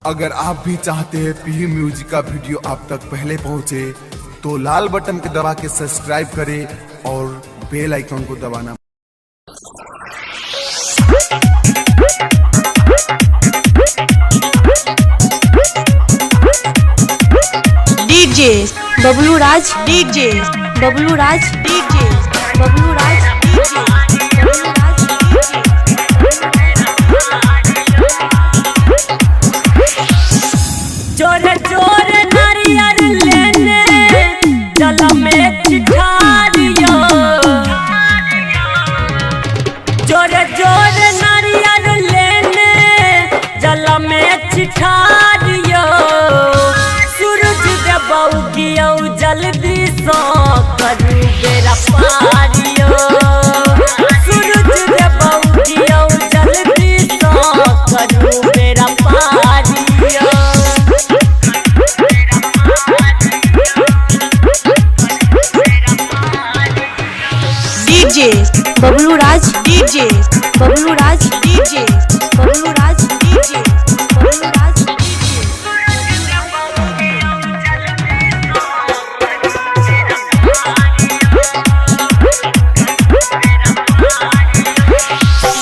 अगर आप भी चाहते हैं पीयू म्यूजिक का वीडियो आप तक पहले पहुंचे तो लाल बटन को दबा के सब्सक्राइब करें और बेल आइकन को दबाना। डीजे बबलू राज, डीजे बबलू राज, डीजे बबलू राज, डीजे बबलू राज। जोरे जोरे नारियल लेने जल में चिठारियो, जोरे जोरे नारियल लेने जल में चिठारियो। सूरज देव उगियो जल्दी सो करू बेरा पारियो। सूरज देव उगियो जल्दी सो करू बेरा पारियो। डीजे बबलू राज, डीजे बबलू राज, डीजे बबलू राज, डीजे बबलू राज।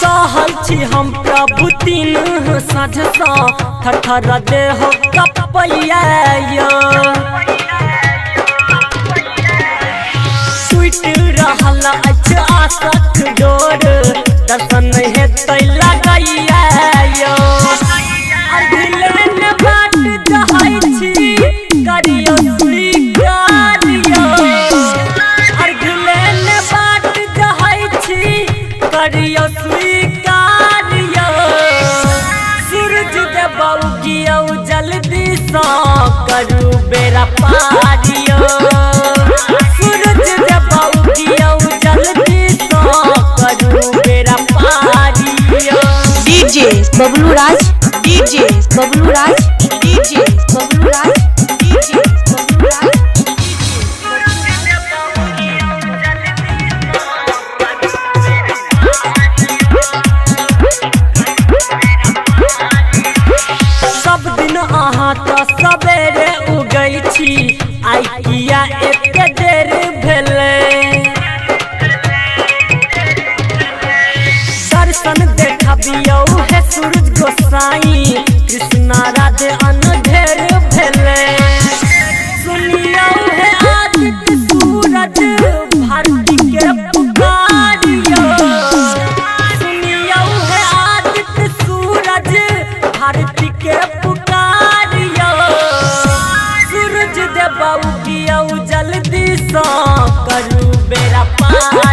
सहल छी हम प्रभु तीन साझसा थरथर देह कपैया। टूट रहल अछि आशक डोर, दर्शन हेतै लगैया। अभिलेन बाट जहै छी करियो स्वीकारियो। अभिलेन बाट जहै छी करियो स्वीकारियो। सूरज देव उगियो जल्दी सो करू बेरा पारियो। सूरज देव उगियो जल्दी सो करू बेरा पारियो। डीजे बबलू राज, डीजे बबलू राज, डीजे बबलू राज, डीजे बबलू राज। सब दिन अहाँ तो सवेरे उगै छी, आई किया एक देर भेलै। दर्शन देखबियौ हे सूरज गोसाई, कृष्णा राधे अनधेर भेलै। सुनियौ हे आदित्य सूरज भारती के पुकारियो। सुनियौ हे आदित्य सूरज भारती के पुकारियो। सूरज देव उगियो जल्दी सो करू बेरा पार।